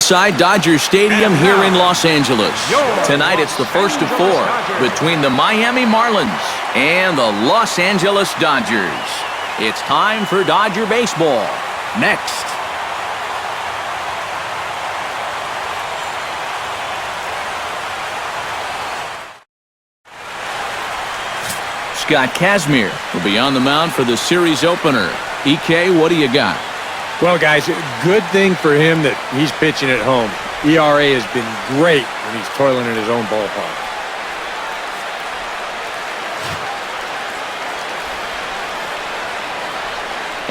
Inside Dodger Stadium here in Los Angeles. Tonight it's the first of 4 between the Miami Marlins and the Los Angeles Dodgers. It's time for Dodger baseball. Next. Scott Kazmir will be on the mound for the series opener. EK, what do you got? Well, guys, good thing for him that he's pitching at home. ERA has been great when he's toiling in his own ballpark.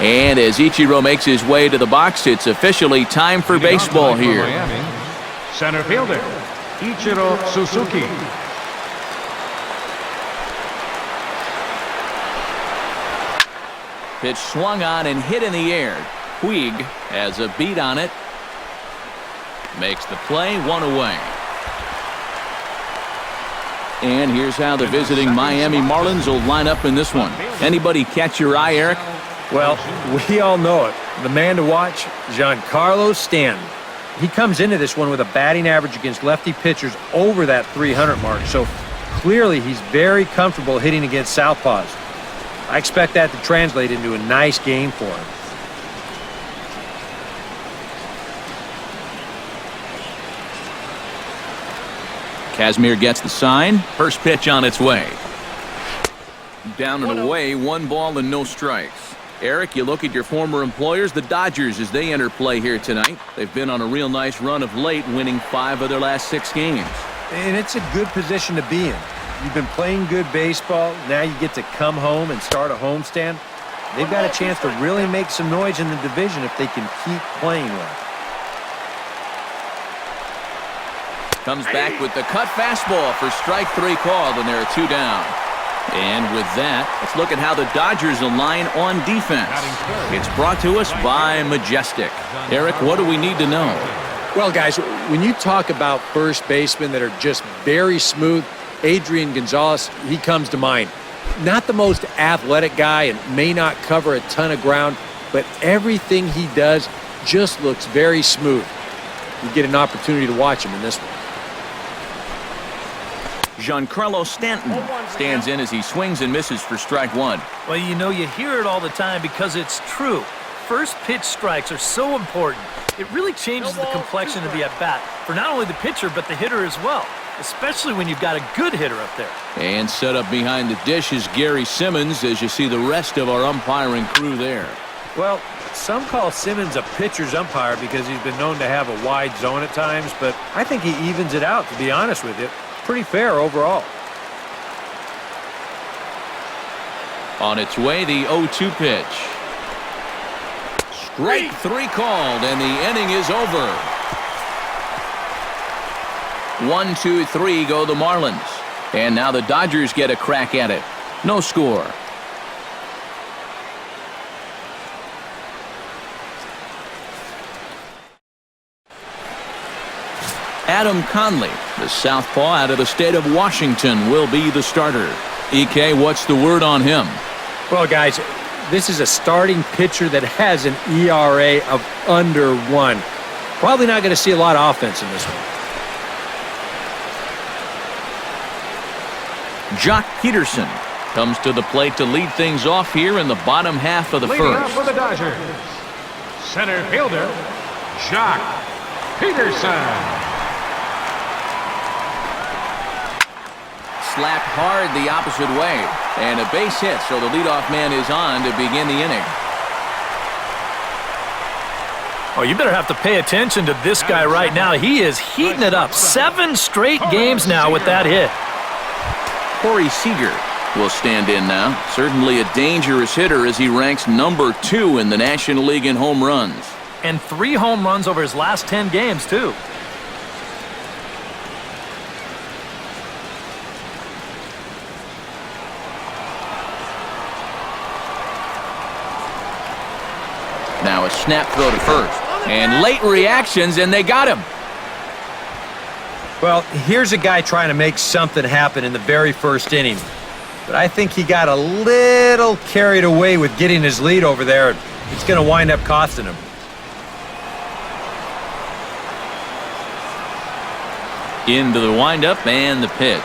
And as Ichiro makes his way to the box, it's officially time for baseball here. Miami, center fielder, Ichiro Suzuki. Pitch swung on and hit in the air. Puig has a beat on it. Makes the play, 1 away. And here's how the visiting Miami Marlins will line up in this one. Anybody catch your eye, Eric? Well, we all know it. The man to watch, Giancarlo Stanton. He comes into this one with a batting average against lefty pitchers over that 300 mark. So clearly he's very comfortable hitting against southpaws. I expect that to translate into a nice game for him. Kazmir gets the sign. First pitch on its way. Down and away, 1 ball and no strikes. Eric, you look at your former employers, the Dodgers, as they enter play here tonight. They've been on a real nice run of late, winning 5 of their last 6 games. And it's a good position to be in. You've been playing good baseball. Now you get to come home and start a homestand. They've got a chance to really make some noise in the division if they can keep playing well. Comes back with the cut fastball for strike 3 called, and there are 2 down. And with that, let's look at how the Dodgers align on defense. It's brought to us by Majestic. Eric, what do we need to know? Well, guys, when you talk about first basemen that are just very smooth, Adrian Gonzalez, he comes to mind. Not the most athletic guy and may not cover a ton of ground, but everything he does just looks very smooth. You get an opportunity to watch him in this one. Giancarlo Stanton stands in as he swings and misses for strike 1. Well, you know, you hear it all the time because it's true. First pitch strikes are so important. It really changes the complexion of the at-bat for not only the pitcher but the hitter as well, especially when you've got a good hitter up there. And set up behind the dish is Gary Simmons as you see the rest of our umpiring crew there. Well, some call Simmons a pitcher's umpire because he's been known to have a wide zone at times, but I think he evens it out, to be honest with you. Pretty fair overall. On its way, the 0-2 pitch. Strike 3 called, and the inning is over. 1, 2, 3 go the Marlins. And now the Dodgers get a crack at it. No score. Adam Conley, the southpaw out of the state of Washington, will be the starter. EK, what's the word on him? Well, guys, this is a starting pitcher that has an ERA of under 1. Probably not going to see a lot of offense in this one. Jock Peterson comes to the plate to lead things off here in the bottom half of the Leading first. up for the Dodgers, center fielder, Jock Peterson. Slapped hard the opposite way, and a base hit, so the leadoff man is on to begin the inning. Oh, you better have to pay attention to this guy right now. He is heating it up. 7 straight games now with that hit. Corey Seager will stand in now. Certainly a dangerous hitter as he ranks number 2 in the National League in home runs. And 3 home runs over his last 10 games, too. Now a snap throw to first. And late reactions, and they got him. Well, here's a guy trying to make something happen in the very first inning. But I think he got a little carried away with getting his lead over there. It's going to wind up costing him. Into the windup and the pitch.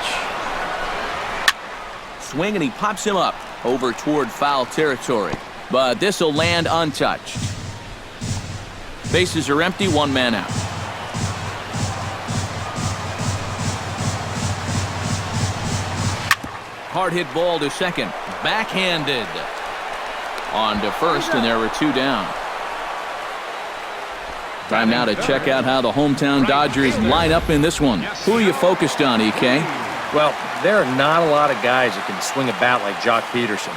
Swing, and he pops him up over toward foul territory. But this will land untouched. Bases are empty, one man out. Hard hit ball to second. Backhanded. On to first, and there were two down. Time now to check out how the hometown Dodgers line up in this one. Who are you focused on, EK? Well, there are not a lot of guys that can swing a bat like Jock Peterson.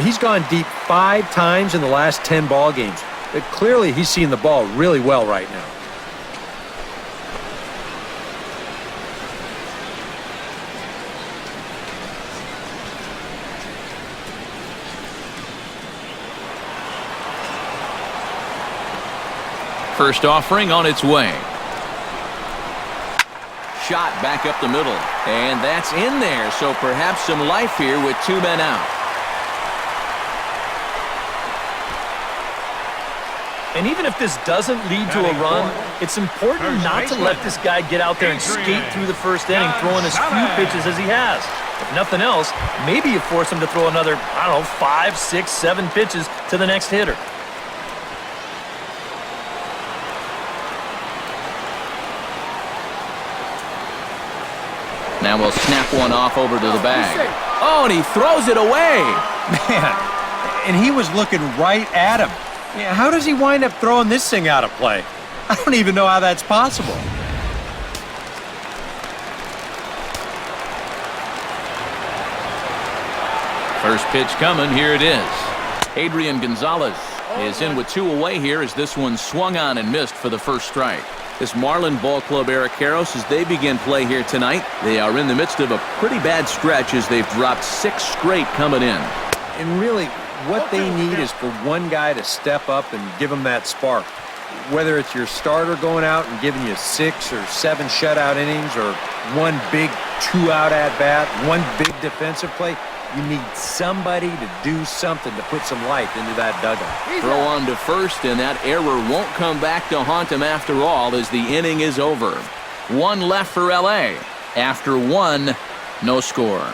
He's gone deep 5 times in the last 10 ball games. But clearly, he's seeing the ball really well right now. First offering on its way. Shot back up the middle. And that's in there, so perhaps some life here with 2 men out. And even if this doesn't lead to a run, it's important not to let this guy get out there and skate through the first inning throwing as few pitches as he has. If nothing else, maybe you force him to throw another, 5, 6, 7 pitches to the next hitter. Now we'll snap one off over to the bag. Oh, and he throws it away. Man, and he was looking right at him. Yeah, how does he wind up throwing this thing out of play? I don't even know how that's possible. First pitch coming. Here it is. Adrian Gonzalez is in with 2 away here as this one swung on and missed for the first strike. This Marlin Ball Club Arroqueros, as they begin play here tonight, they are in the midst of a pretty bad stretch as they've dropped 6 straight coming in. And really, what they need is for one guy to step up and give them that spark. Whether it's your starter going out and giving you 6 or 7 shutout innings, or one big 2-out at-bat, one big defensive play, you need somebody to do something to put some life into that dugout. Throw on to first, and that error won't come back to haunt him after all as the inning is over. 1 left for L.A. After 1, no score.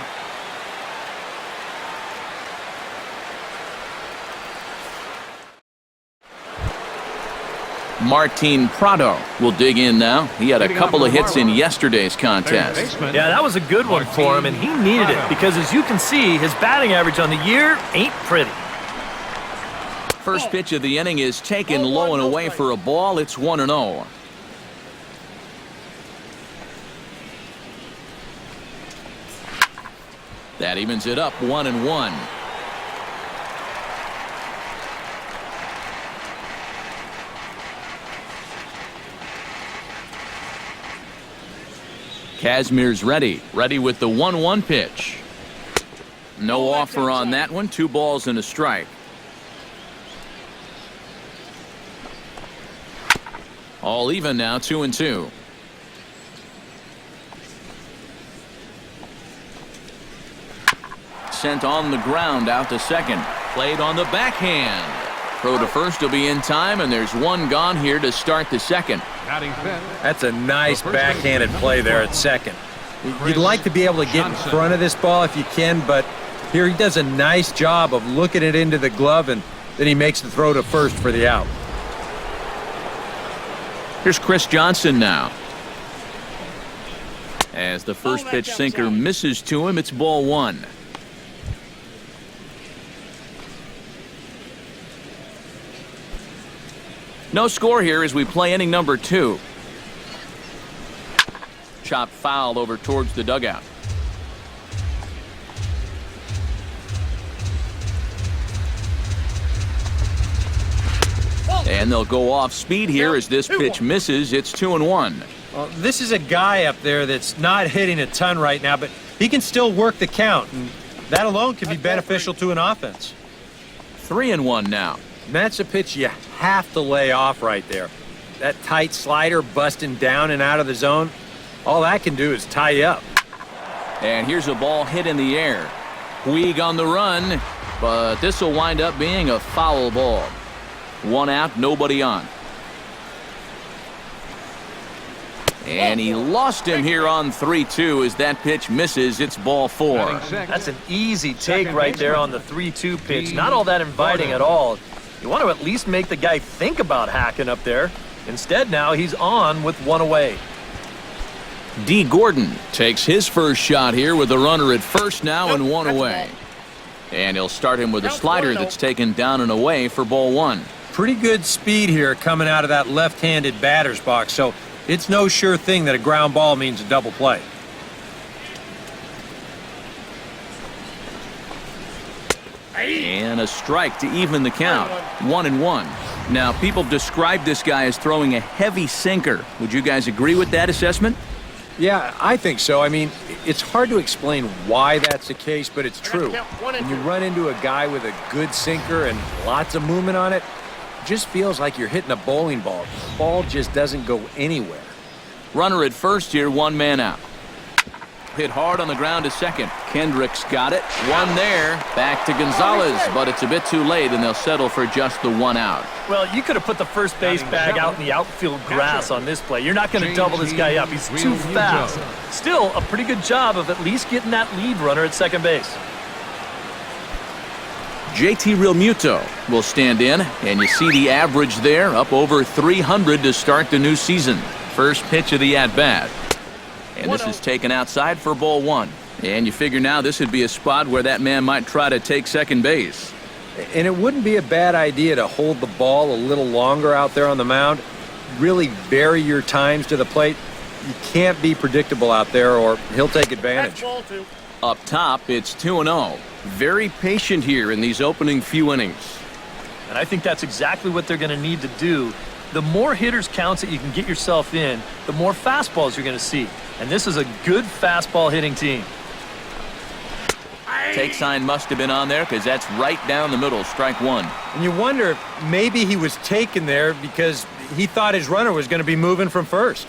Martin Prado will dig in now. He had a couple of hits in yesterday's contest. Yeah, that was a good one for him, and he needed it because, as you can see, his batting average on the year ain't pretty. First pitch of the inning is taken low and away for a ball. It's 1-0. That evens it up 1-1. Kazmir's ready with the 1-1 pitch. No offer on that one. 2 balls and a strike. All even now, 2-2. Sent on the ground out to second. Played on the backhand. Throw to first will be in time, and there's 1 gone here to start the second. That's a nice backhanded play there at second. You'd like to be able to get in front of this ball if you can, but here he does a nice job of looking it into the glove, and then he makes the throw to first for the out. Here's Chris Johnson now. As the first pitch sinker misses to him, it's ball 1. No score here as we play inning number 2. Chop foul over towards the dugout. And they'll go off speed here as this pitch misses. It's 2-1. Well, this is a guy up there that's not hitting a ton right now, but he can still work the count, and that alone can be beneficial to an offense. 3-1 now. And that's a pitch you have to lay off right there. That tight slider busting down and out of the zone, all that can do is tie you up. And here's a ball hit in the air. Puig on the run, but this will wind up being a foul ball. 1 out, nobody on. And he lost him here on 3-2 as that pitch misses. It's ball 4. That's an easy take right there on the 3-2 pitch. Not all that inviting at all. You want to at least make the guy think about hacking up there. Instead, now he's on with one away. D. Gordon takes his first shot here with a runner at first now and one away. And he'll start him with a slider that's taken down and away for ball 1. Pretty good speed here coming out of that left-handed batter's box, so it's no sure thing that a ground ball means a double play. And a strike to even the count. 1-1. Now, people describe this guy as throwing a heavy sinker. Would you guys agree with that assessment? Yeah, I think so. I mean, it's hard to explain why that's the case, but it's true. When you run into a guy with a good sinker and lots of movement on it, it just feels like you're hitting a bowling ball. The ball just doesn't go anywhere. Runner at first here, one man out. Hit hard on the ground to second. Kendrick's got it. One there. Back to Gonzalez, but it's a bit too late, and they'll settle for just the one out. Well, you could have put the first base bag out in the outfield grass on this play. You're not going to double this guy up. He's too fast. Still, a pretty good job of at least getting that lead runner at second base. JT Realmuto will stand in, and you see the average there, up over 300 to start the new season. First pitch of the at-bat. And this is taken outside for ball 1. And you figure now this would be a spot where that man might try to take second base. And it wouldn't be a bad idea to hold the ball a little longer out there on the mound. Really vary your times to the plate. You can't be predictable out there or he'll take advantage. Up top, it's 2-0. Very patient here in these opening few innings. And I think that's exactly what they're going to need to do. The more hitters counts that you can get yourself in, the more fastballs you're going to see. And this is a good fastball hitting team. Take sign must have been on there because that's right down the middle, strike 1. And you wonder if maybe he was taken there because he thought his runner was going to be moving from first.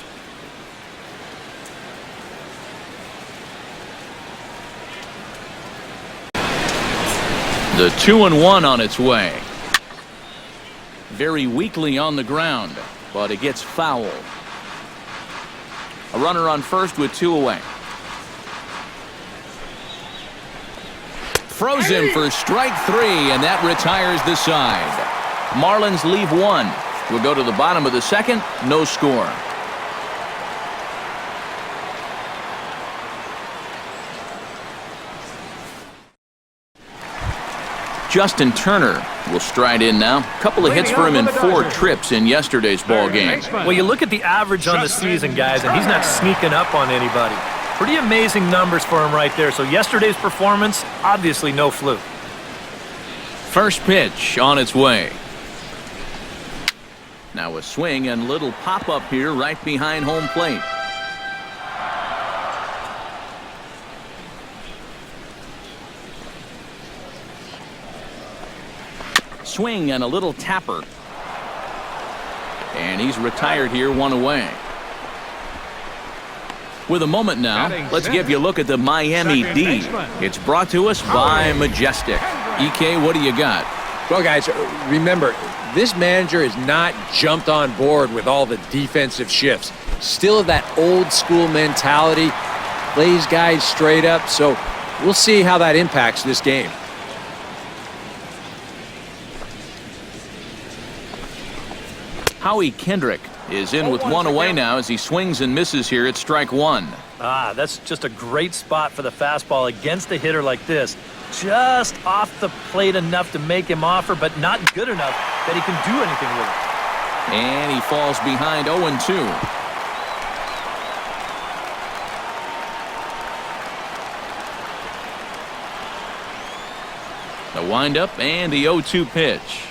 The 2-1 on its way. Very weakly on the ground, but it gets foul. A runner on first with 2 away. Throws him for strike 3, and that retires the side. Marlins leave 1. We'll go to the bottom of the second. No score. Justin Turner will stride in now. Couple of hits for him in 4 trips in yesterday's ball game. Well, you look at the average on the season, guys, and he's not sneaking up on anybody. Pretty amazing numbers for him right there. So yesterday's performance, obviously no fluke. First pitch on its way. Now a swing and little pop-up here right behind home plate. Swing and a little tapper. And he's retired here, 1 away. With a moment now, let's give you a look at the Miami D. It's brought to us by Majestic. EK, what do you got? Well, guys, remember, this manager has not jumped on board with all the defensive shifts. Still that old school mentality, plays guys straight up, so we'll see how that impacts this game. Howie Kendrick is in with 1 away now as he swings and misses here at strike 1. Ah, that's just a great spot for the fastball against a hitter like this. Just off the plate enough to make him offer, but not good enough that he can do anything with it. And he falls behind 0-2. The windup and the 0-2 pitch.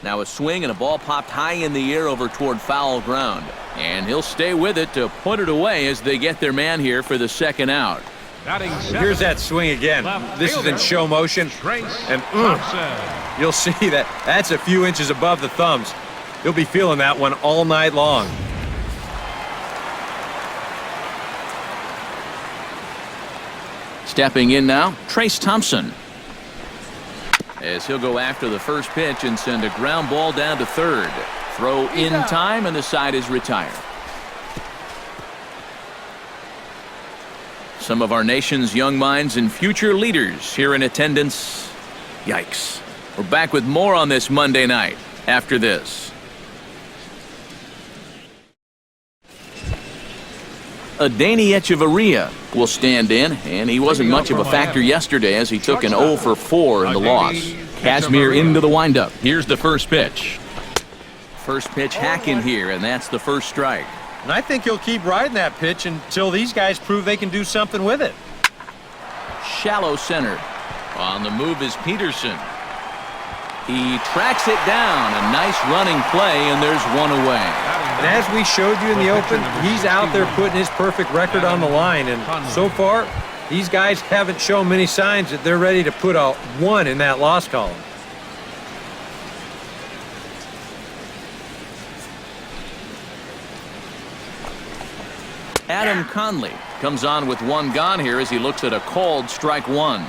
Now a swing and a ball popped high in the air over toward foul ground. And he'll stay with it to put it away as they get their man here for the second out. Here's that swing again. This is in show motion. And you'll see that's a few inches above the thumbs. You'll be feeling that one all night long. Stepping in now, Trace Thompson. As he'll go after the first pitch and send a ground ball down to third. Throw in time, and the side is retired. Some of our nation's young minds and future leaders here in attendance. Yikes. We're back with more on this Monday night after this. Adeiny Echeverria will stand in, and he wasn't much of a factor yesterday as he took an 0 for 4 in the loss. Casimir into the windup. Here's the first pitch. First pitch hack in here, and that's the first strike. And I think he'll keep riding that pitch until these guys prove they can do something with it. Shallow center. On the move is Peterson. He tracks it down. A nice running play, and there's one away. And as we showed you in the open, he's out there putting his perfect record on the line. And so far, these guys haven't shown many signs that they're ready to put a 1 in that loss column. Adam Conley comes on with 1 gone here as he looks at a called strike 1.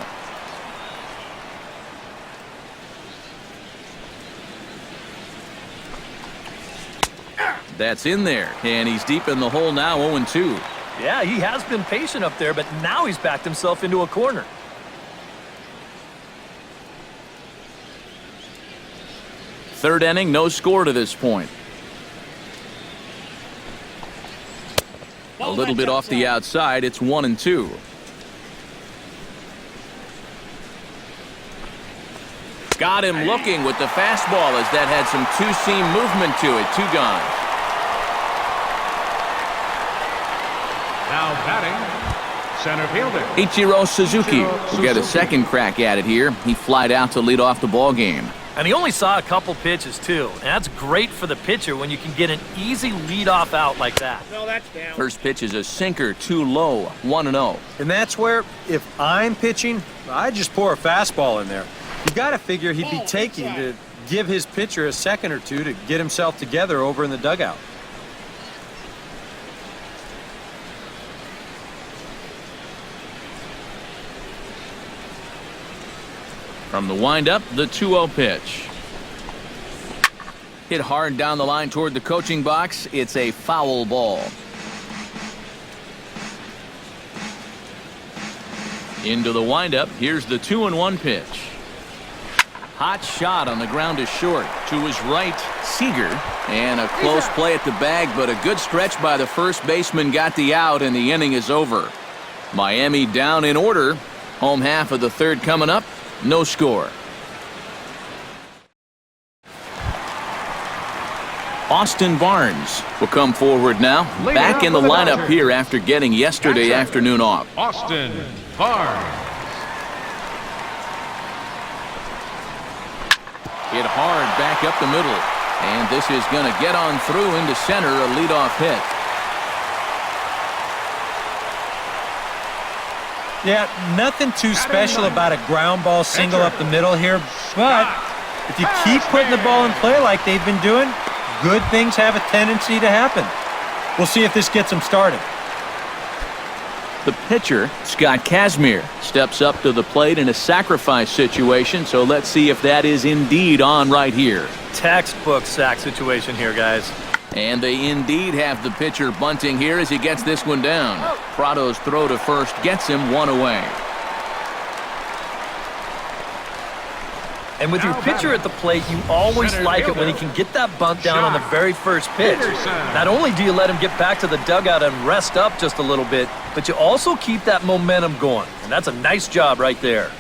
That's in there, and he's deep in the hole now, 0-2. Yeah, he has been patient up there, but now he's backed himself into a corner. Third inning, no score to this point. A little bit off the outside, it's 1-2. Got him looking with the fastball as that had some two-seam movement to it. 2 gone. Now batting, center fielder. Ichiro Suzuki will get a second crack at it here. He flied out to lead off the ball game. And he only saw a couple pitches, too. And that's great for the pitcher when you can get an easy leadoff out like that. First pitch is a sinker, too low, 1-0. And that's where, if I'm pitching, I just pour a fastball in there. You got to figure he'd be taking to give his pitcher a second or two to get himself together over in the dugout. From the windup, the 2-0 pitch. Hit hard down the line toward the coaching box. It's a foul ball. Into the windup. Here's the 2-1 pitch. Hot shot on the ground is short. To his right, Seager. And a close play at the bag, but a good stretch by the first baseman got the out, and the inning is over. Miami down in order. Home half of the third coming up. No score. Austin Barnes will come forward now. Back in the lineup here after getting yesterday afternoon off. Austin Barnes. Hit hard back up the middle. And this is going to get on through into center, a leadoff hit. Yeah, nothing too special about a ground ball single up the middle here, but if you keep putting the ball in play like they've been doing, good things have a tendency to happen. We'll see if this gets them started. The pitcher, Scott Casimir, steps up to the plate in a sacrifice situation, so let's see if that is indeed on right here. Textbook sack situation here, guys. And they indeed have the pitcher bunting here as he gets this one down. Prado's throw to first gets him 1 away. And with your pitcher at the plate, you always like it when he can get that bunt down on the very first pitch. Not only do you let him get back to the dugout and rest up just a little bit, but you also keep that momentum going. And that's a nice job right there.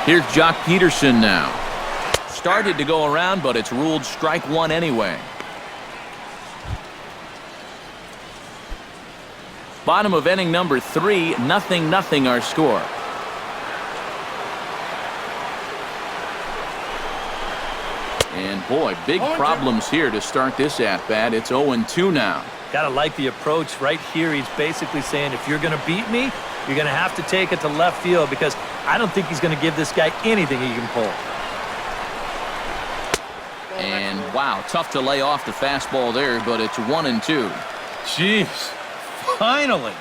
Here's Jock Peterson now. Started to go around, but it's ruled strike 1 anyway. Bottom of inning number 3, 0-0 our score. And boy, big problems here to start this at-bat. It's 0-2 now. Gotta like the approach right here. He's basically saying, if you're gonna beat me, you're gonna have to take it to left field, because I don't think he's gonna give this guy anything he can pull. And wow, tough to lay off the fastball there, but it's 1-2. Jeez, finally.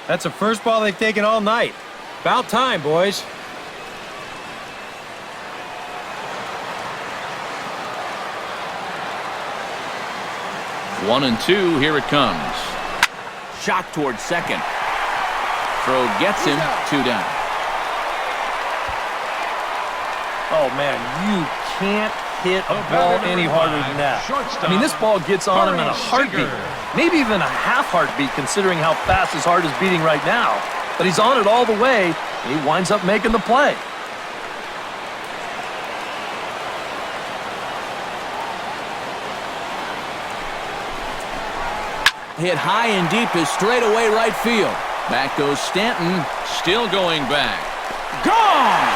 That's the first ball they've taken all night. About time, boys. 1-2, here it comes. Shot towards second. Throw gets him, 2 down. Oh, man, you can't hit a ball any harder than that. I mean, this ball gets on him in a heartbeat. Maybe even a half heartbeat, considering how fast his heart is beating right now. But he's on it all the way, and he winds up making the play. Hit high and deep to straightaway right field. Back goes Stanton, still going back. Gone!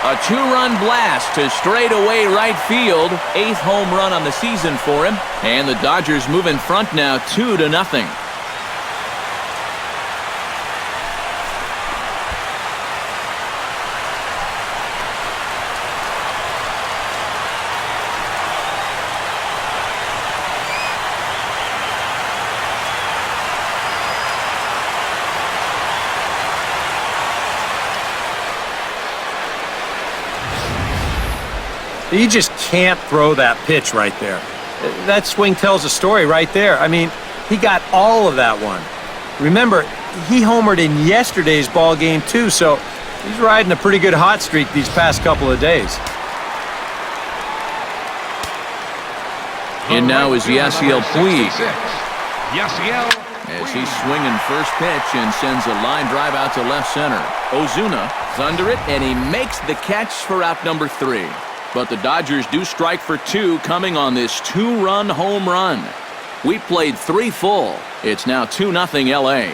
A 2-run blast to straightaway right field. 8th home run on the season for him. And the Dodgers move in front now 2-0. You just can't throw that pitch right there. That swing tells a story right there. I mean, he got all of that one. Remember, he homered in yesterday's ball game too, so he's riding a pretty good hot streak these past couple of days. And now is Yasiel Puig. Yasiel. As he's swinging first pitch and sends a line drive out to left center. Ozuna's under it, and he makes the catch for out number 3. But the Dodgers do strike for 2 coming on this 2-run home run. We played 3 full. It's now 2-0 LA.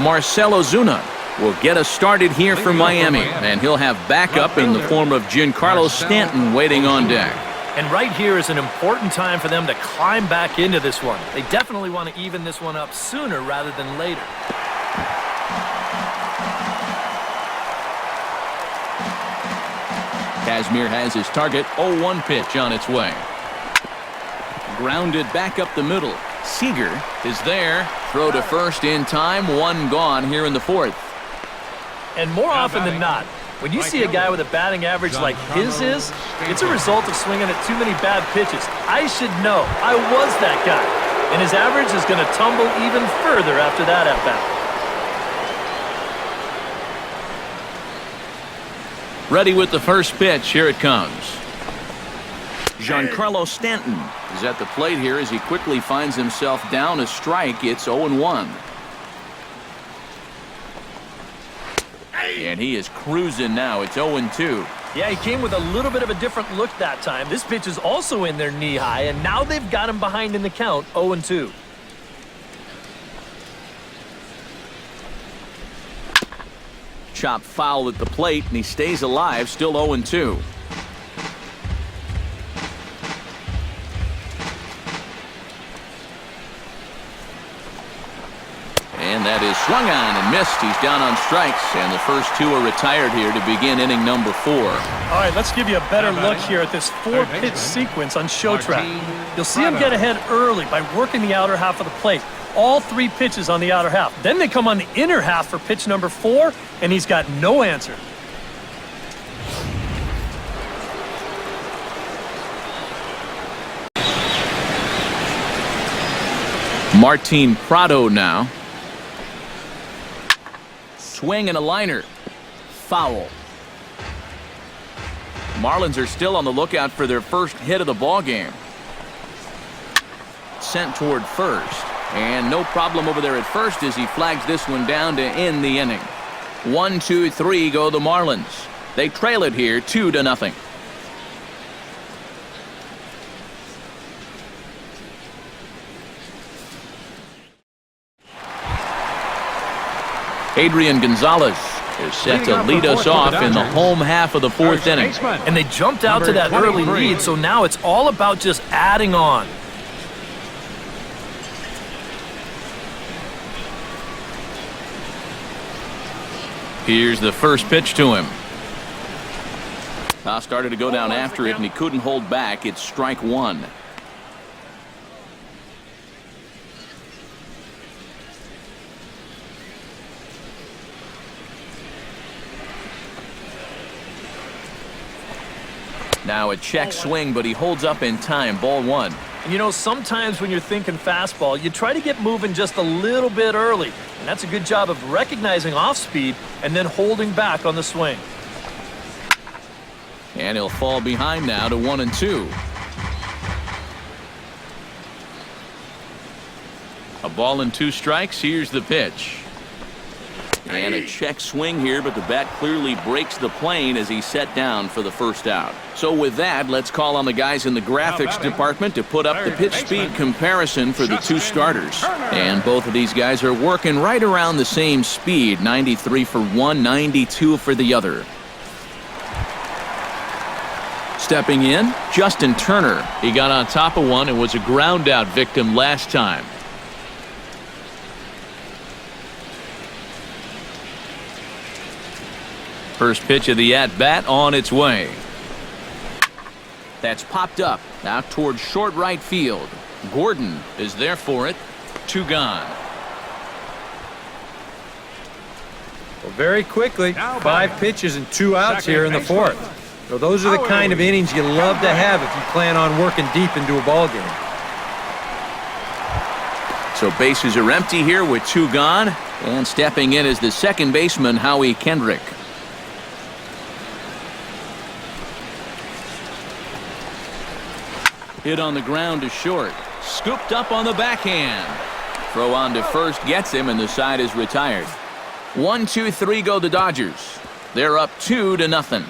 Marcell Ozuna will get us started here for Miami, and he'll have backup in the form of Giancarlo Stanton waiting on deck. And right here is an important time for them to climb back into this one. They definitely want to even this one up sooner rather than later. Kazmir has his target. 0-1 pitch on its way. Grounded back up the middle. Seager is there. Throw to first in time. 1 gone here in the 4th. And more often than not, when you see a guy with a batting average like his is, it's a result of swinging at too many bad pitches. I should know. I was that guy. And his average is going to tumble even further after that at-bat. Ready with the first pitch. Here it comes. Giancarlo Stanton is at the plate here as he quickly finds himself down a strike. It's 0-1. And he is cruising now. It's 0-2. Yeah, he came with a little bit of a different look that time. This pitch is also in there knee-high, and now they've got him behind in the count, 0-2. Chop foul at the plate, and he stays alive, still 0-2. And that is swung on and missed. He's down on strikes, and the first 2 are retired here to begin inning number 4. All right, let's give you a better look here at this 4-pitch sequence on Showtrack. You'll see him get ahead early by working the outer half of the plate. All 3 pitches on the outer half. Then they come on the inner half for pitch number 4, and he's got no answer. Martin Prado now. Swing and a liner. Foul. Marlins are still on the lookout for their first hit of the ball game. Sent toward first. And no problem over there at first as he flags this one down to end the inning. 1, 2, 3 go the Marlins. They trail it here 2-0. Adrian Gonzalez is set to lead us off in the home half of the 4th inning. And they jumped out to that early lead, so now it's all about just adding on. Here's the first pitch to him. Toss started to go down after it, and he couldn't hold back. It's strike 1. Now a check swing, but he holds up in time. Ball one. And you know, sometimes when you're thinking fastball, you try to get moving just a little bit early. And that's a good job of recognizing off speed and then holding back on the swing. And he'll fall behind now to 1-2. A ball and 2 strikes. Here's the pitch. And a check swing here, but the bat clearly breaks the plane as he's set down for the first out. So with that, let's call on the guys in the graphics department to put up the pitch speed comparison for the 2 starters. And both of these guys are working right around the same speed, 93 for one, 92 for the other. Stepping in, Justin Turner. He got on top of one and was a ground out victim last time. First pitch of the at-bat on its way. That's popped up out towards short right field. Gordon is there for it. 2 gone. Well, very quickly, 5 pitches and 2 outs here in the 4th. So those are the kind of innings you love to have if you plan on working deep into a ball game. So bases are empty here with 2 gone. And stepping in is the second baseman, Howie Kendrick. Hit on the ground to short. Scooped up on the backhand. Throw on to first gets him, and the side is retired. 1-2-3 go the Dodgers. They're up 2-0.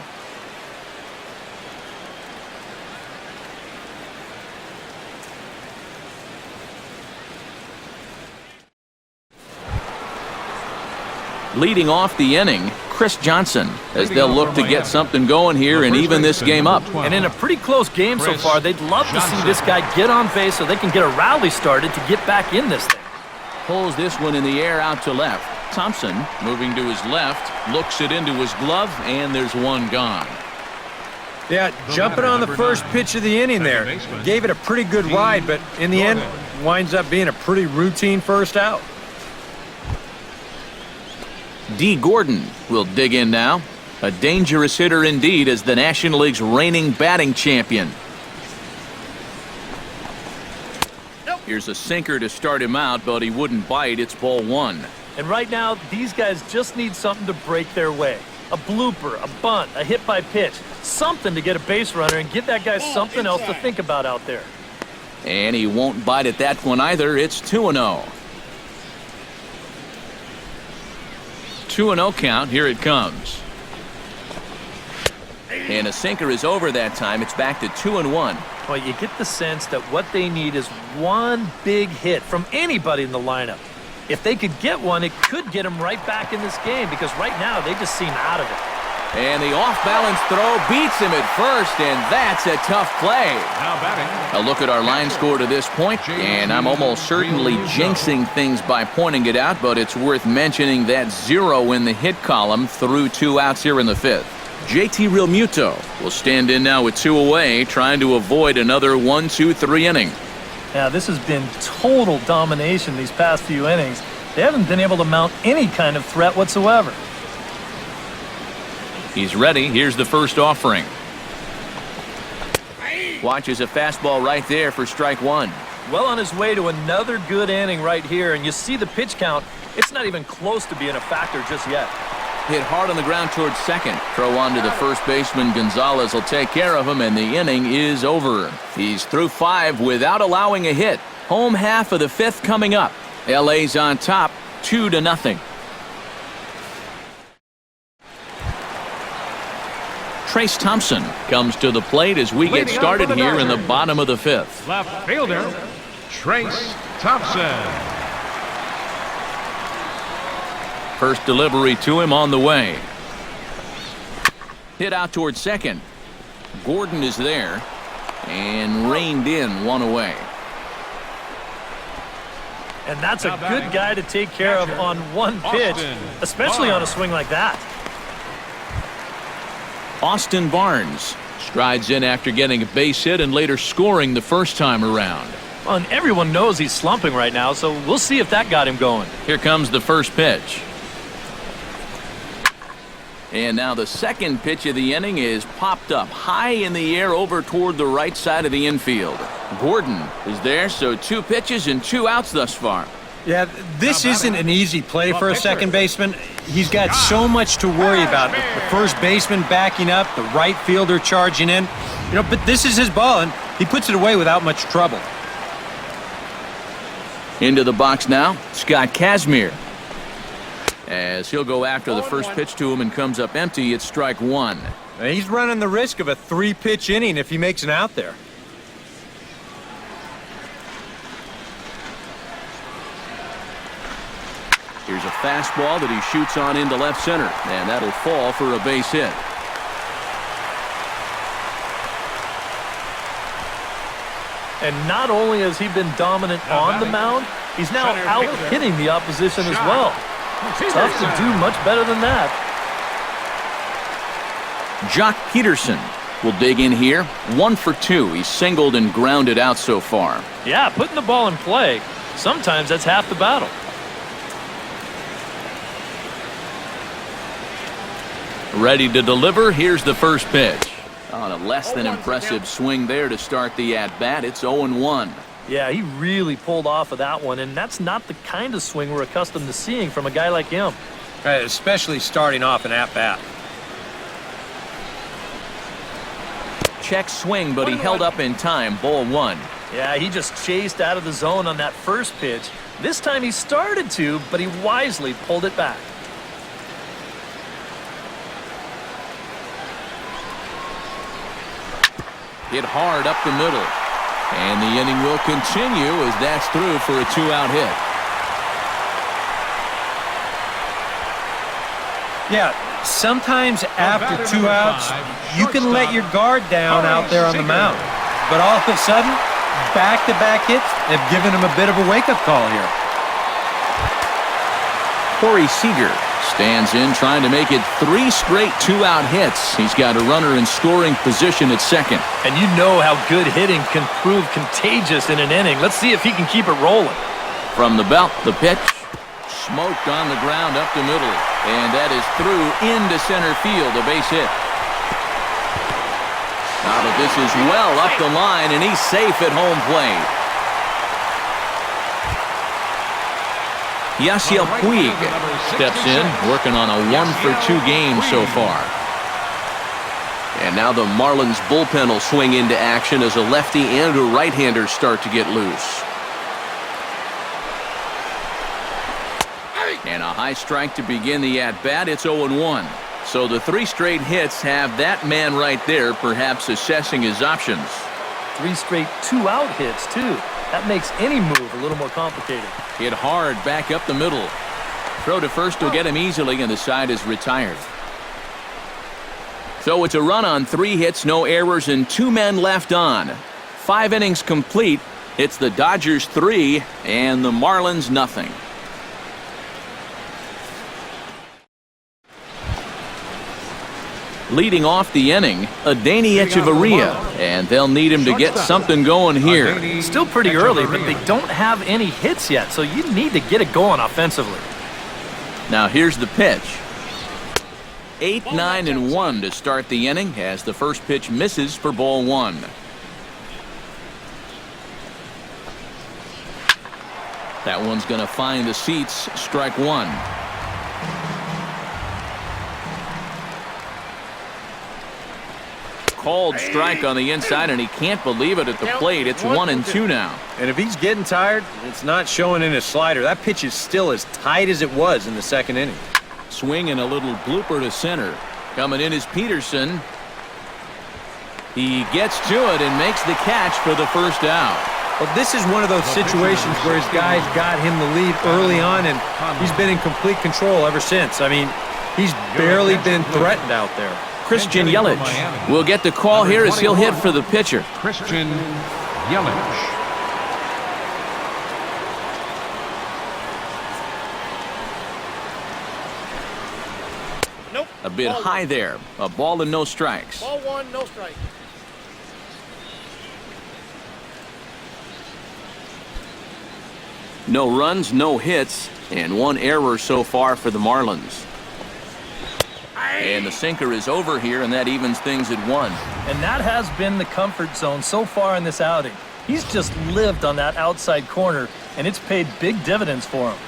Leading off the inning, Chris Johnson, as they'll look to get something going here and even this game up. And in a pretty close game so far, they'd love to see this guy get on base so they can get a rally started to get back in this thing. Pulls this one in the air out to left. Thompson moving to his left, looks it into his glove, and there's 1 gone. Yeah, jumping on the first pitch of the inning there. Gave it a pretty good ride, but in the end, winds up being a pretty routine first out. D. Gordon will dig in now. A dangerous hitter indeed as the National League's reigning batting champion. Here's a sinker to start him out, but he wouldn't bite. It's ball 1. And right now, these guys just need something to break their way. A blooper, a bunt, a hit by pitch. Something to get a base runner and give that guy something else to think about out there. And he won't bite at that one either. It's 2-0. 2-0 count. Here it comes. And a sinker is over that time. It's back to 2-1. Well, you get the sense that what they need is one big hit from anybody in the lineup. If they could get one, it could get them right back in this game because right now they just seem out of it. And the off-balance throw beats him at first, and that's a tough play. Now batting. A look at our line score to this point, and I'm almost certainly jinxing things by pointing it out, but it's worth mentioning that 0 in the hit column through 2 outs here in the 5th. JT Realmuto will stand in now with 2 away, trying to avoid another 1-2-3 inning. Yeah, this has been total domination these past few innings. They haven't been able to mount any kind of threat whatsoever. He's ready. Here's the first offering. Watches a fastball right there for strike 1. Well on his way to another good inning right here, and you see the pitch count. It's not even close to being a factor just yet. Hit hard on the ground towards second. Throw on to the first baseman. Gonzalez will take care of him, and the inning is over. He's through 5 without allowing a hit. Home half of the 5th coming up. LA's on top, 2-0. Trace Thompson comes to the plate as we get started here in the bottom of the 5th. Left fielder, Trace Thompson. First delivery to him on the way. Hit out towards second. Gordon is there and reined in 1 away. And that's a good guy to take care of on one pitch, especially on a swing like that. Austin Barnes strides in after getting a base hit and later scoring the first time around. Well, and everyone knows he's slumping right now, so we'll see if that got him going. Here comes the first pitch. And now the second pitch of the inning is popped up high in the air over toward the right side of the infield. Gordon is there, so 2 pitches and 2 outs thus far. Yeah, this isn't an easy play for a second baseman. He's got so much to worry about. The first baseman backing up, the right fielder charging in. But this is his ball, and he puts it away without much trouble. Into the box now, Scott Kazmir. As he'll go after the first pitch to him and comes up empty, it's strike 1. He's running the risk of a 3-pitch inning if he makes an out there. Here's a fastball that he shoots on into left center, and that'll fall for a base hit. And not only has he been dominant on the mound, he's now out hitting the opposition as well. Tough to do much better than that. Jock Peterson will dig in here. 1 for 2. He's singled and grounded out so far. Yeah, putting the ball in play, sometimes that's half the battle. Ready to deliver. Here's the first pitch. On a less than impressive swing there to start the at-bat. It's 0-1. Yeah, he really pulled off of that one, and that's not the kind of swing we're accustomed to seeing from a guy like him. Right, especially starting off an at-bat. Check swing, but he held up in time. Ball 1. Yeah, he just chased out of the zone on that first pitch. This time he started to, but he wisely pulled it back. Hit hard up the middle. And the inning will continue as that's through for a 2-out hit. Yeah, sometimes after 2 outs, you can let your guard down out there on the mound. But all of a sudden, back-to-back hits have given him a bit of a wake-up call here. Corey Seager stands in trying to make it 3 straight 2-out hits. He's got a runner in scoring position at second. And you know how good hitting can prove contagious in an inning. Let's see if he can keep it rolling. From the belt, the pitch. Smoked on the ground up the middle. And that is through into center field, a base hit. Now but this is well up the line, and he's safe at home plate. Yasiel Puig steps in, working on a 1-for-2 game so far. And now the Marlins bullpen will swing into action as a lefty and a right-hander start to get loose. And a high strike to begin the at-bat. It's 0-1. So the 3 straight hits have that man right there perhaps assessing his options. 3 straight 2-out hits, too. That makes any move a little more complicated. Hit hard back up the middle. Throw to first will get him easily, and the side is retired. So it's a run on 3 hits, no errors, and 2 men left on. 5 innings complete. It's the Dodgers 3 and the Marlins nothing. Leading off the inning, Adeiny Echeverria, and they'll need him to get something going here. Still pretty early, but they don't have any hits yet, so you need to get it going offensively. Now here's the pitch. 8, 9, and 1 to start the inning as the first pitch misses for ball 1. That one's going to find the seats, strike 1. Called strike on the inside, and he can't believe it at the plate. It's 1-2 now. And if he's getting tired, it's not showing in his slider. That pitch is still as tight as it was in the second inning. Swing and a little blooper to center. Coming in is Peterson. He gets to it and makes the catch for the first out. Well, this is one of those situations where his guys got him the lead early on, and he's been in complete control ever since. I mean, he's barely been threatened out there. Christian Yelich will get the call here as he'll hit for the pitcher. Christian Yelich. A bit high there. A ball and no strikes. Ball 1, no strike. No runs, no hits, and 1 error so far for the Marlins. And the sinker is over here, and that evens things at 1. And that has been the comfort zone so far in this outing. He's just lived on that outside corner, and it's paid big dividends for him.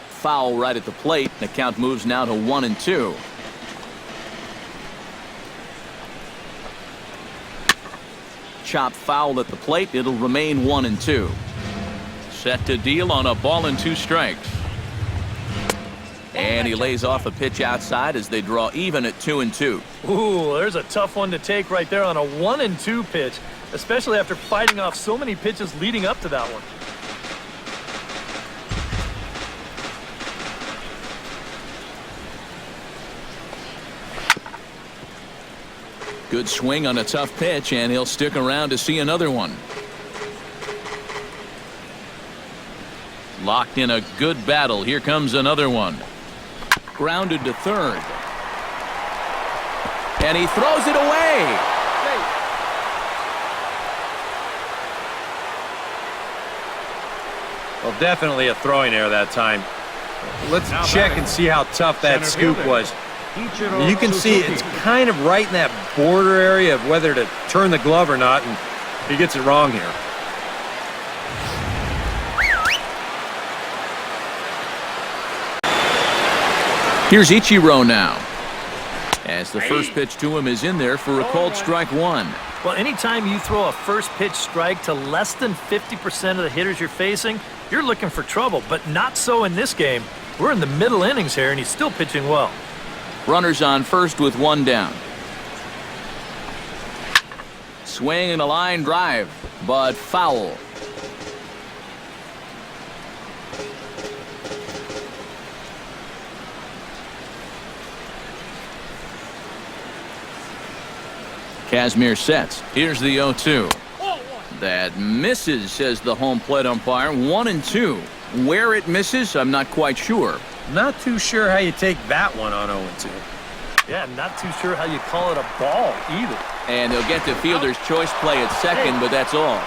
Foul right at the plate. The count moves now to 1-2. Chop foul at the plate. It'll remain 1-2. Set to deal on a ball and 2 strikes. And he lays off a pitch outside as they draw even at 2-2. Ooh, there's a tough one to take right there on a 1-2 pitch, especially after fighting off so many pitches leading up to that one. Good swing on a tough pitch, and he'll stick around to see another one. Locked in a good battle. Here comes another one. Grounded to third. And he throws it away. Well, definitely a throwing error that time. Let's check and see how tough that scoop was. You can see it's kind of right in that border area of whether to turn the glove or not, and he gets it wrong here. Here's Ichiro now, as the first pitch to him is in there for a called strike 1. Well, anytime you throw a first pitch strike to less than 50% of the hitters you're facing, you're looking for trouble, but not so in this game. We're in the middle innings here, and he's still pitching well. Runners on first with 1 down. Swing and a line drive, but foul. Kazmir sets. Here's the 0-2. That misses, says the home plate umpire. 1-2. Where it misses, I'm not quite sure. Not too sure how you take that one on 0-2. Yeah, not too sure how you call it a ball either. And they'll get the fielder's choice play at second, but that's all.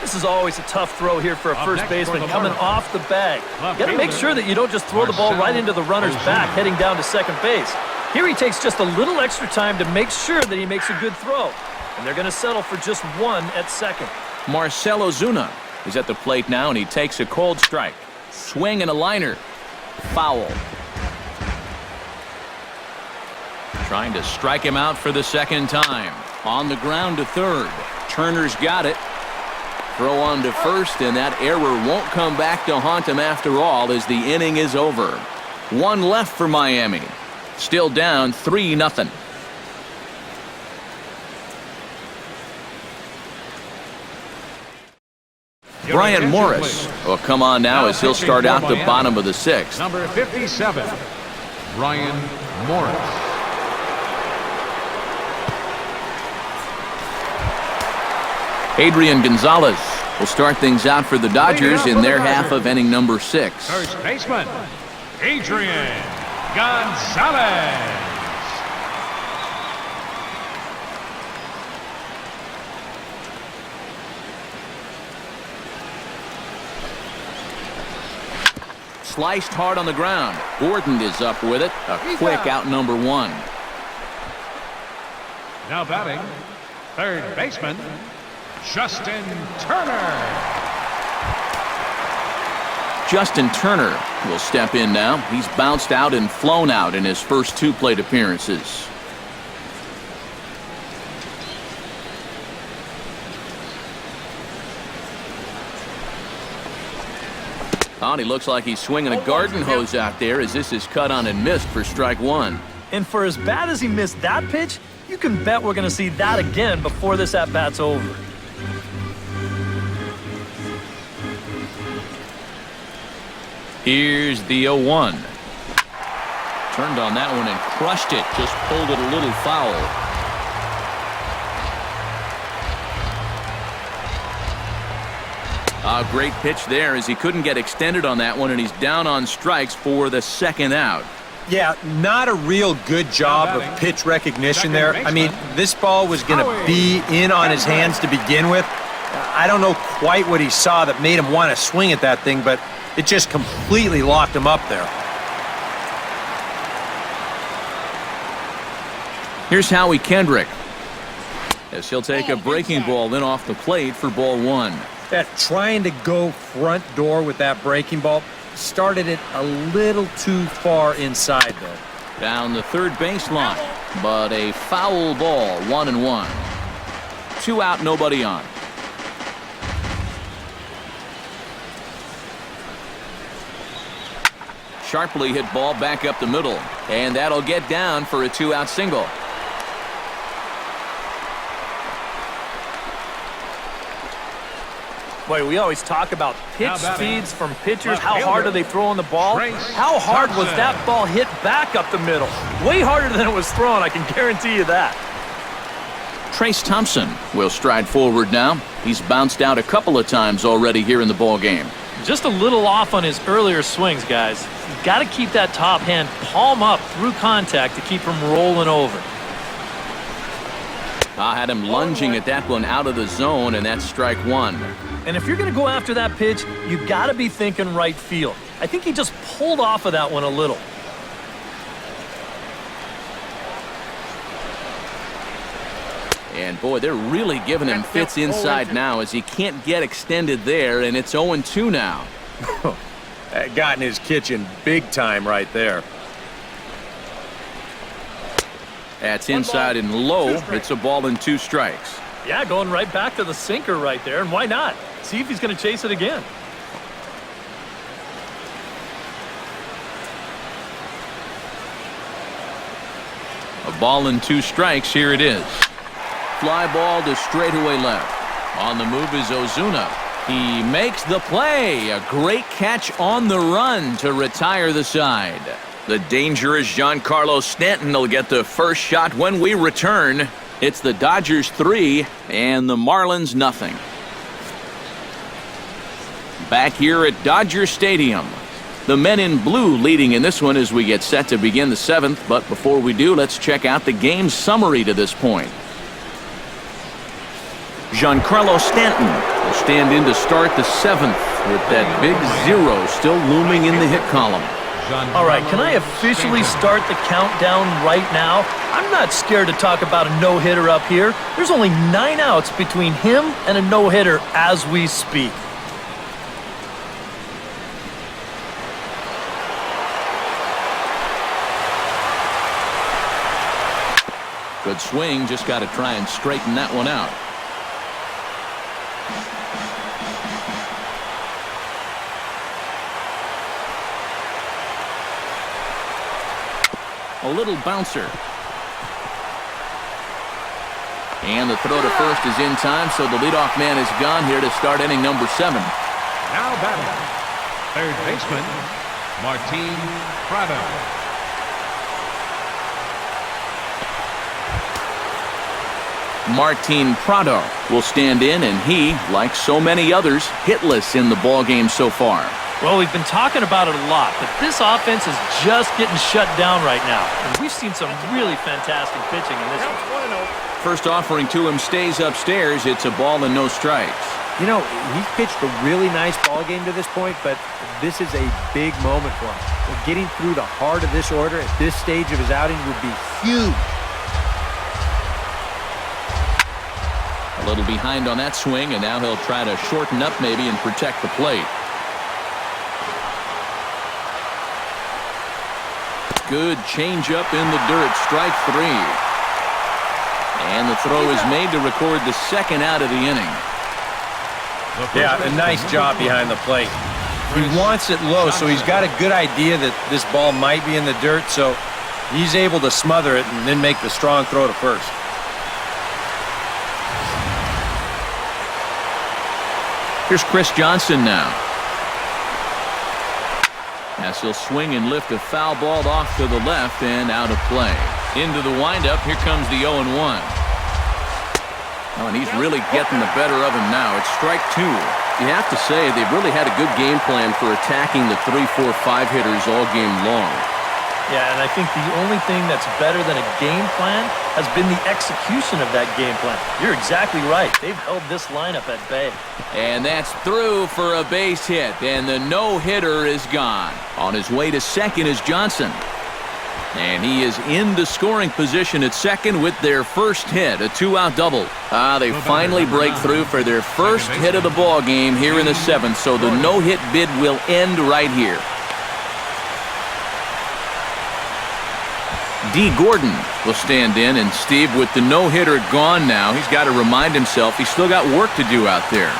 This is always a tough throw here for a first baseman coming off the bag. You got to make sure that you don't just throw the ball right into the runner's back heading down to second base. Here he takes just a little extra time to make sure that he makes a good throw. And they're going to settle for just 1 at second. Marcelo Zuna is at the plate now, and he takes a cold strike. Swing and a liner. Foul. Trying to strike him out for the second time. On the ground to third. Turner's got it. Throw on to first, and that error won't come back to haunt him after all as the inning is over. 1 left for Miami. Still down 3-0. Brian Morris will come on now as he'll start out the bottom of the 6th. Number 57, Brian Morris. Adrian Gonzalez will start things out for the Dodgers in their half of inning number 6. First baseman, Adrian Gonzalez. Sliced hard on the ground. Gordon is up with it. A quick out number 1. Now batting, third baseman, Justin Turner. Justin Turner will step in now. He's bounced out and flown out in his first 2 plate appearances. Oh, he looks like he's swinging a garden hose out there as this is cut on and missed for strike 1. And for as bad as he missed that pitch, you can bet we're going to see that again before this at-bat's over. Here's the 0-1. Turned on that one and crushed it. Just pulled it a little foul. A great pitch there as he couldn't get extended on that one, and he's down on strikes for the 2nd out. Yeah, not a real good job of pitch recognition there. I mean, this ball was going to be in on his hands to begin with. I don't know quite what he saw that made him want to swing at that thing, but It just completely locked him up there. Here's Howie Kendrick, as he'll take a breaking ball in off the plate for ball one. Trying to go front door with that breaking ball started it a little too far inside, though. Down the third baseline, but a foul ball, 1-1. 2 out, nobody on. Sharply hit ball back up the middle, and that'll get down for a 2-out single. Boy, we always talk about pitch Now batting, speeds from pitchers. left How hard fielder, are they throwing the ball? Trace How hard was Thompson. that ball hit back up the middle? Way harder than it was thrown, I can guarantee you that. Trace Thompson will stride forward now. He's bounced out a couple of times already here in the ball game. Just a little off on his earlier swings, guys. You've got to keep that top hand palm up through contact to keep him rolling over. I had him lunging at that one out of the zone, and that's strike one. And if you're going to go after that pitch, you've got to be thinking right field. I think he just pulled off of that one a little. And boy, they're really giving him fits inside now as he can't get extended there, and it's 0-2 now. That got in his kitchen big time right there. That's inside and low. It's a ball and 2 strikes. Yeah, going right back to the sinker right there, and why not? See if he's going to chase it again. A ball and 2 strikes. Here it is. Fly ball to straightaway left. On the move is Ozuna. He makes the play. A great catch on the run to retire the side. The dangerous Giancarlo Stanton will get the first shot when we return. It's the Dodgers 3 and the Marlins nothing. Back here at Dodger Stadium. The men in blue leading in this one as we get set to begin the 7th. But before we do, let's check out the game summary to this point. Giancarlo Stanton will stand in to start the 7th with that big 0 still looming in the hit column. All right, can I officially start the countdown right now? I'm not scared to talk about a no-hitter up here. There's only 9 outs between him and a no-hitter as we speak. Good swing, just got to try and straighten that one out. A little bouncer. And the throw to first is in time, so the leadoff man is gone here to start inning number 7. Now batting, third baseman, Martin Prado. Martin Prado will stand in, and he, like so many others, hitless in the ballgame so far. Well, we've been talking about it a lot, but this offense is just getting shut down right now. And we've seen some really fantastic pitching in this one. First offering to him stays upstairs. It's a ball and no strikes. You know, he's pitched a really nice ball game to this point, but this is a big moment for him. Getting through the heart of this order at this stage of his outing would be huge. A little behind on that swing, and now he'll try to shorten up maybe and protect the plate. Good changeup in the dirt, strike 3. And the throw is made to record the 2nd out of the inning. Yeah, a nice job behind the plate. He wants it low, so he's got a good idea that this ball might be in the dirt, so he's able to smother it and then make the strong throw to first. Here's Chris Johnson now. As he'll swing and lift a foul ball off to the left and out of play. Into the windup, here comes the 0-1. Oh, and he's really getting the better of him now. It's strike 2. You have to say they've really had a good game plan for attacking the 3, 4, 5 hitters all game long. Yeah, and I think the only thing that's better than a game plan has been the execution of that game plan. You're exactly right. They've held this lineup at bay. And that's through for a base hit, and the no-hitter is gone. On his way to second is Johnson. And he is in the scoring position at second with their first hit, a two-out double. They finally break through for their first hit of the ball game here in the seventh, so the no-hit bid will end right here. D. Gordon will stand in, and Steve, with the no-hitter gone now, he's got to remind himself he's still got work to do out there.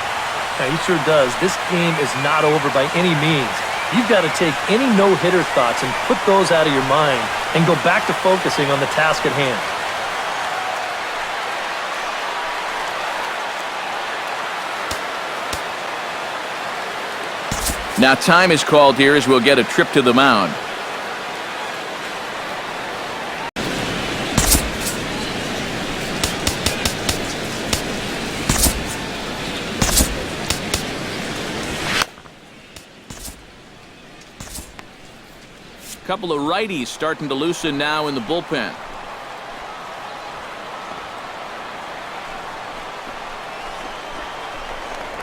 Yeah, he sure does. This game is not over by any means. You've got to take any no-hitter thoughts and put those out of your mind and go back to focusing on the task at hand. Now time is called here as we'll get a trip to the mound. Couple of righties starting to loosen now in the bullpen.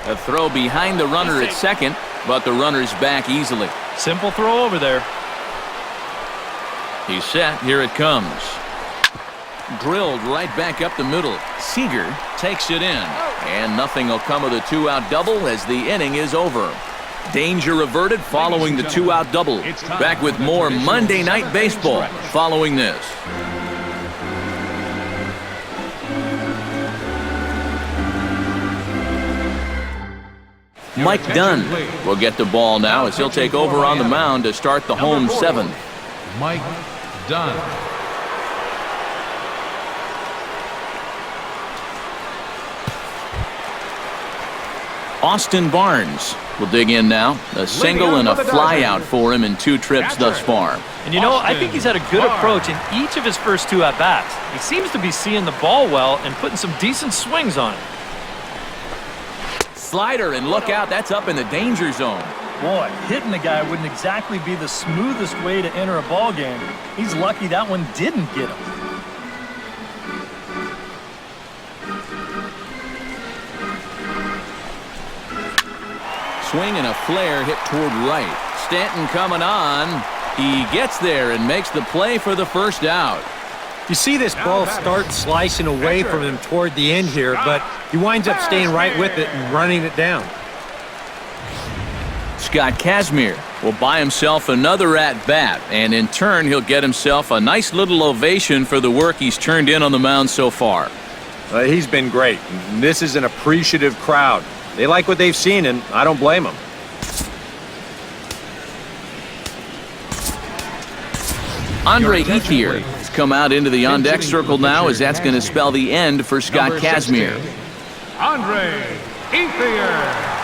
A throw behind the runner at second, but the runner's back easily. Simple throw over there. He's set. Here it comes. Drilled right back up the middle. Seager takes it in, and nothing will come of the two-out double as the inning is over. Danger averted following the two-out double. Back with more Monday Night Baseball following this. Mike Dunn will get the ball now as he'll take over on the mound to start the home seventh. Mike Dunn. Austin Barnes will dig in now. A single and a fly out for him in 2 trips thus far. And you know, I think he's had a good approach in each of his first 2 at-bats. He seems to be seeing the ball well and putting some decent swings on it. Slider, and look out, that's up in the danger zone. Boy, hitting the guy wouldn't exactly be the smoothest way to enter a ball game. He's lucky that one didn't get him. Swing and a flare hit toward right. Stanton coming on. He gets there and makes the play for the first out. You see this ball start slicing away from him toward the end here, but he winds up staying right with it and running it down. Scott Kazmir will buy himself another at-bat, and in turn he'll get himself a nice little ovation for the work he's turned in on the mound so far. He's been great. This is an appreciative crowd. They like what they've seen, and I don't blame them. Andre Ethier has come out into the on-deck circle now, as that's going to spell the end for Scott Kazmir. Andre Ethier.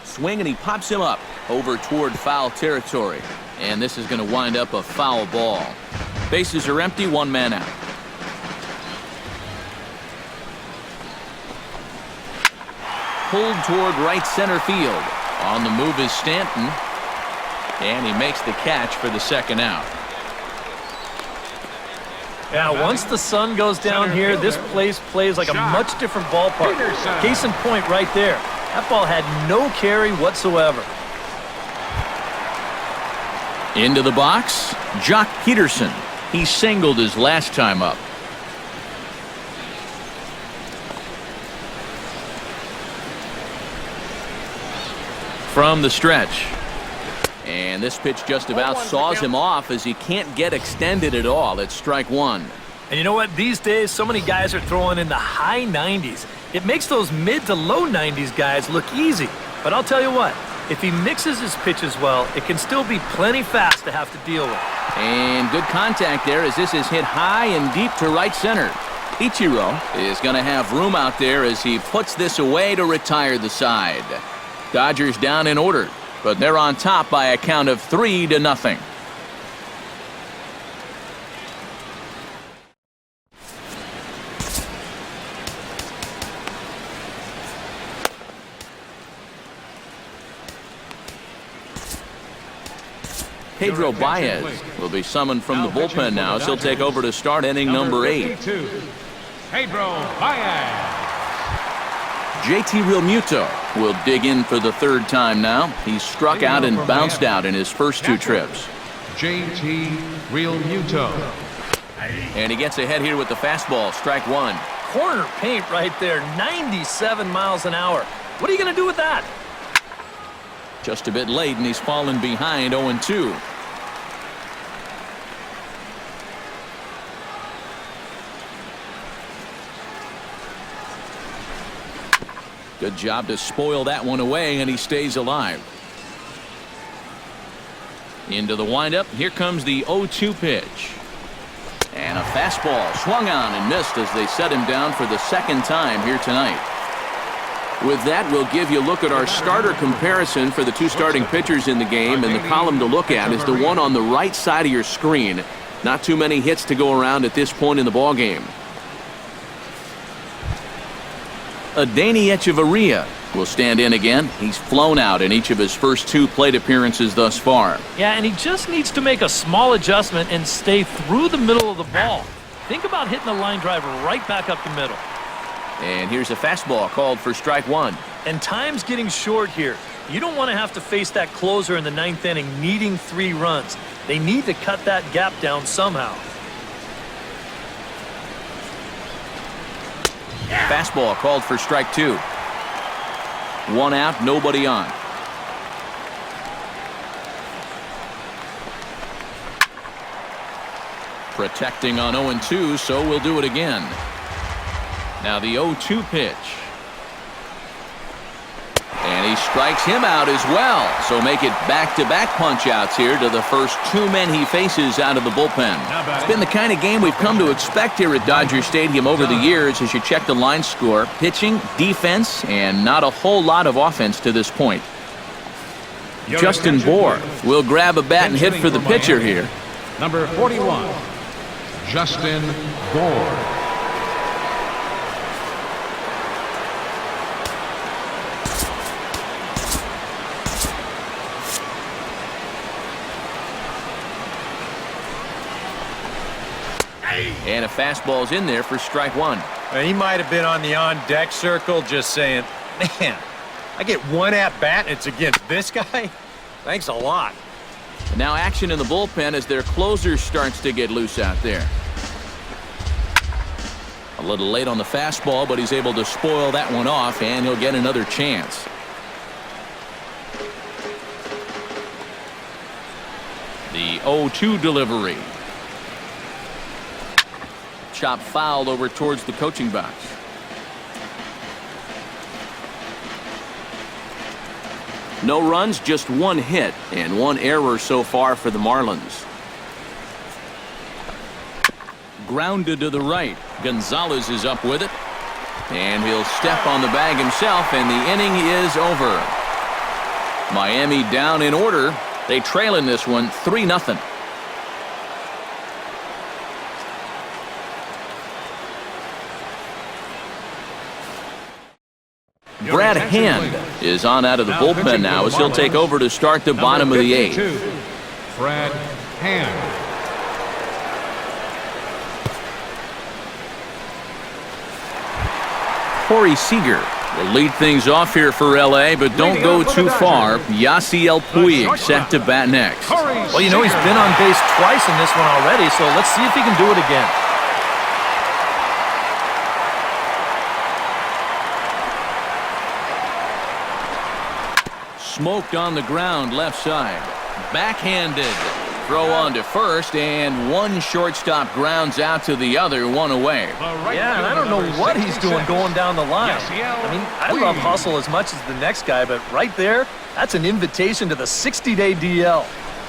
Swing, and he pops him up over toward foul territory. And this is going to wind up a foul ball. Bases are empty, 1 man out. Pulled toward right center field. On the move is Stanton. And he makes the catch for the second out. Yeah, once the sun goes down here, this place plays like a much different ballpark. Case in point right there. That ball had no carry whatsoever. Into the box, Jock Peterson. He singled his last time up. From the stretch. And this pitch just about saws him off as he can't get extended at all. It's strike 1. And you know what? These days, so many guys are throwing in the high 90s. It makes those mid to low 90s guys look easy. But I'll tell you what, if he mixes his pitches well, it can still be plenty fast to have to deal with. And good contact there as this is hit high and deep to right center. Ichiro is going to have room out there as he puts this away to retire the side. Dodgers down in order, but they're on top by a count of 3-0. Pedro Baez will be summoned from the bullpen now, so he'll take over to start inning number 8. Pedro Baez. JT Realmuto will dig in for the 3rd time now. He's struck out and bounced out in his first 2 trips. JT Realmuto. And he gets ahead here with the fastball, strike 1. Corner paint right there, 97 miles an hour. What are you going to do with that? Just a bit late, and he's fallen behind 0-2. Good job to spoil that one away, and he stays alive. Into the windup. Here comes the 0-2 pitch. And a fastball swung on and missed as they set him down for the 2nd time here tonight. With that, we'll give you a look at our starter comparison for the 2 starting pitchers in the game, and the column to look at is the one on the right side of your screen. Not too many hits to go around at this point in the ballgame. Adeiny Echeverria will stand in again. He's flown out in each of his first 2 plate appearances thus far. Yeah, and he just needs to make a small adjustment and stay through the middle of the ball. Think about hitting the line driver right back up the middle. And here's a fastball called for strike 1. And time's getting short here. You don't want to have to face that closer in the 9th inning needing 3 runs. They need to cut that gap down somehow. Fastball called for strike 2. 1 out, nobody on. Protecting on 0-2, so we'll do it again. Now the 0-2 pitch. And he strikes him out as well. So make it back-to-back punch-outs here to the first 2 men he faces out of the bullpen. It's been the kind of game we've come to expect here at Dodger Stadium over the years as you check the line score. Pitching, defense, and not a whole lot of offense to this point. Justin Bour will grab a bat and hit for the pitcher here. Number 41, Justin Bour. And a fastball's in there for strike 1. He might have been on the on-deck circle just saying, man, I get 1 at-bat and it's against this guy? Thanks a lot. And now action in the bullpen as their closer starts to get loose out there. A little late on the fastball, but he's able to spoil that one off, and he'll get another chance. The 0-2 delivery. Chop fouled over towards the coaching box. No runs, just 1 hit and 1 error so far for the Marlins. Grounded to the right. Gonzalez is up with it. And he'll step on the bag himself, and the inning is over. Miami down in order. They trail in this one 3-0. Brad Hand is on out of the bullpen now as he'll take over to start the bottom of the 8th. Brad Hand. Corey Seager will lead things off here for L.A., but don't go too far. Yasiel Puig set to bat next. Well, you know, he's been on base twice in this one already, so let's see if he can do it again. Smoked on the ground left side. Backhanded. Throw on to first, and 1 shortstop grounds out to the other, 1 away. Yeah, and I don't know what he's doing going down the line. I mean, I love hustle as much as the next guy, but right there, that's an invitation to the 60-day DL.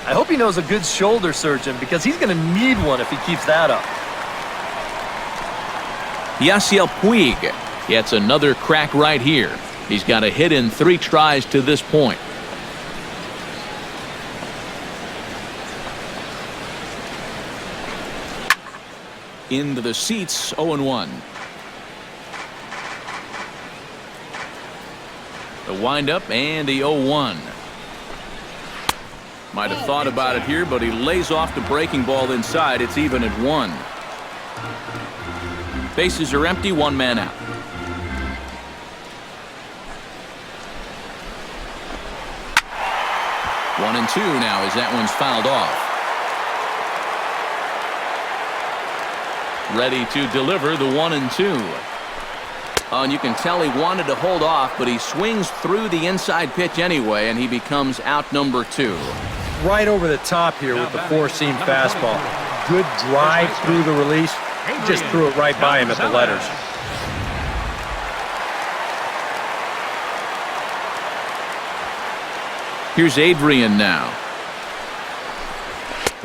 I hope he knows a good shoulder surgeon because he's going to need one if he keeps that up. Yasiel Puig gets another crack right here. He's got a hit in 3 tries to this point. Into the seats, 0-1. The windup and the 0-1. Might have thought about it here, but he lays off the breaking ball inside. It's even at 1. Bases are empty, 1 man out. One and 2 now as that one's fouled off. Ready to deliver the 1 and 2. Oh, and you can tell he wanted to hold off, but he swings through the inside pitch anyway, and he becomes out number 2. Right over the top here with the four-seam fastball. Good drive through the release. Just threw it right by him at the letters. Here's Adrian now.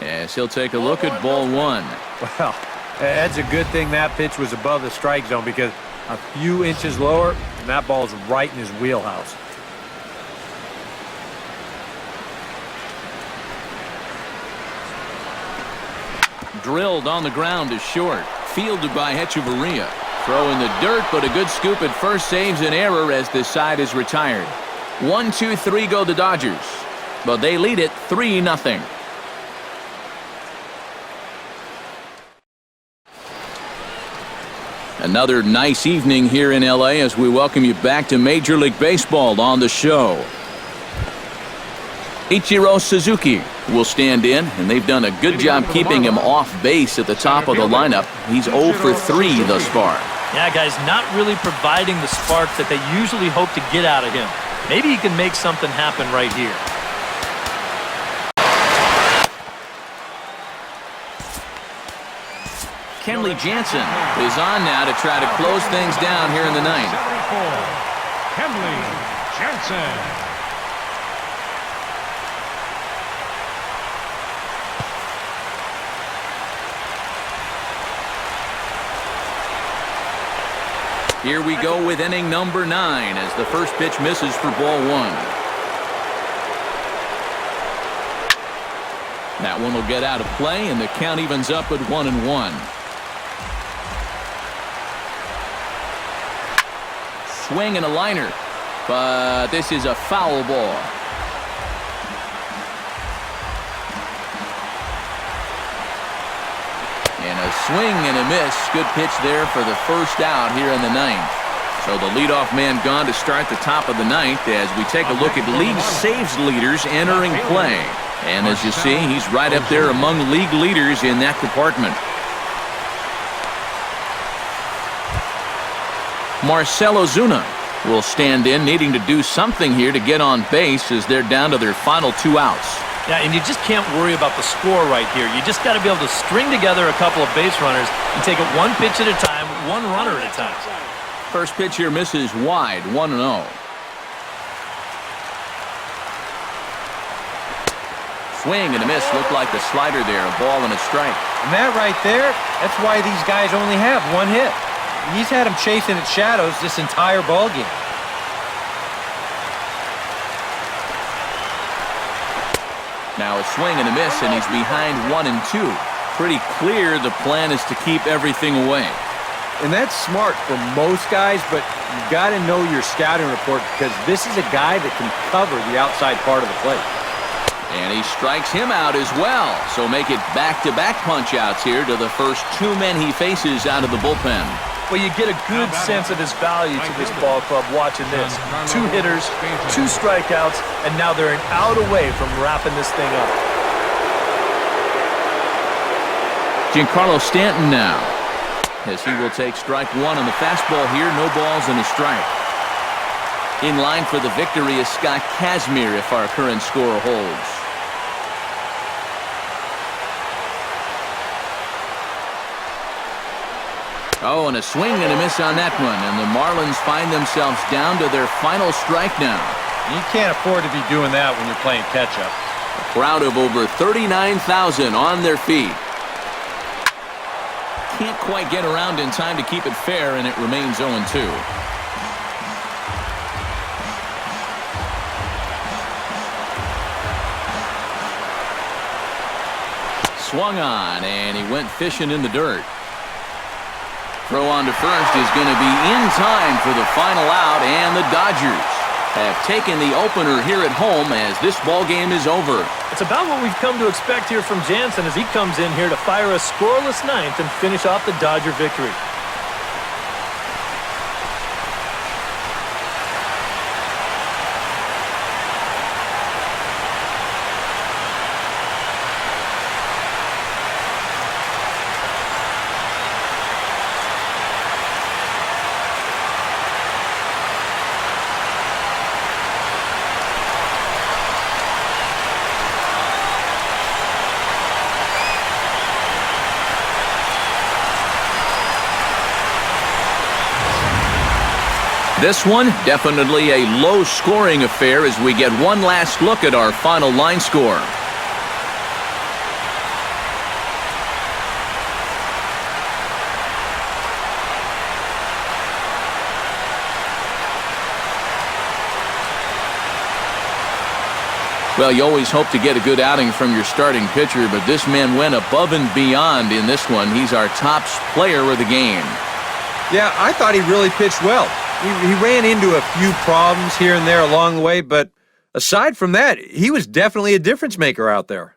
Yes, he'll take a look at ball 1. Well, that's a good thing that pitch was above the strike zone, because a few inches lower, and that ball's right in his wheelhouse. Drilled on the ground is short. Fielded by Hechavarria. Throw in the dirt, but a good scoop at first saves an error as this side is retired. 1, 2, 3 go the Dodgers, but they lead it 3-0. Another nice evening here in LA as we welcome you back to Major League Baseball on the show. Ichiro Suzuki will stand in, and they've done a good job keeping him off base at the top of the lineup. He's 0 for 3 thus far. Yeah, guys, not really providing the spark that they usually hope to get out of him. Maybe he can make something happen right here. Kenley Jansen is on now to try to close things down here in the 9th. Kenley Jansen. Here we go with inning number 9 as the first pitch misses for ball 1. That one will get out of play, and the count evens up at 1-1. Swing and a liner, but this is a foul ball. And a swing and a miss. Good pitch there for the first out here in the 9th. So the leadoff man gone to start the top of the 9th as we take a look at league saves leaders entering play. And as you see, he's right up there among league leaders in that department. Marcell Ozuna will stand in, needing to do something here to get on base as they're down to their final 2 outs. Yeah, and you just can't worry about the score right here. You just got to be able to string together a couple of base runners and take it one pitch at a time, one runner at a time. First pitch here misses wide, 1-0. Swing and a miss. Looked like the slider there, a ball and a strike. And that right there, that's why these guys only have 1 hit. He's had them chasing at shadows this entire ball game. Now a swing and a miss, and he's behind 1-2. Pretty clear the plan is to keep everything away. And that's smart for most guys, but you've got to know your scouting report, because this is a guy that can cover the outside part of the plate. And he strikes him out as well. So make it back-to-back punch-outs here to the first 2 men he faces out of the bullpen. Well, you get a good sense of his value to this ball club watching this. 2 hitters, 2 strikeouts, and now they're an out away from wrapping this thing up. Giancarlo Stanton now, as he will take strike 1 on the fastball here. No balls and a strike. In line for the victory is Scott Kazmir if our current score holds. Oh, and a swing and a miss on that one, and the Marlins find themselves down to their final strike now. You can't afford to be doing that when you're playing catch-up. A crowd of over 39,000 on their feet. Can't quite get around in time to keep it fair, and it remains 0-2. Swung on, and he went fishing in the dirt. Throw on to first is going to be in time for the final out, and the Dodgers have taken the opener here at home as this ball game is over. It's about what we've come to expect here from Jansen as he comes in here to fire a scoreless ninth and finish off the Dodger victory. This one, definitely a low-scoring affair as we get one last look at our final line score. Well, you always hope to get a good outing from your starting pitcher, but this man went above and beyond in this one. He's our top player of the game. Yeah, I thought he really pitched well. He ran into a few problems here and there along the way, but aside from that, he was definitely a difference maker out there.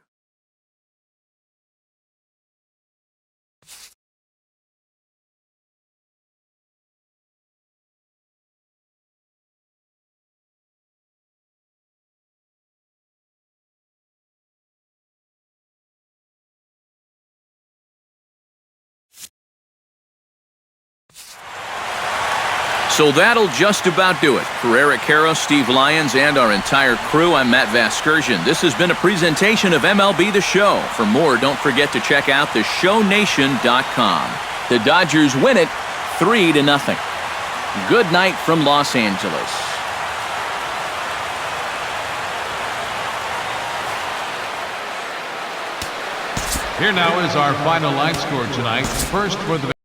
So that'll just about do it. For Eric Harrow, Steve Lyons, and our entire crew, I'm Matt Vasgersian. This has been a presentation of MLB The Show. For more, don't forget to check out theshownation.com. The Dodgers win it 3-0. Good night from Los Angeles. Here now is our final line score tonight. First for the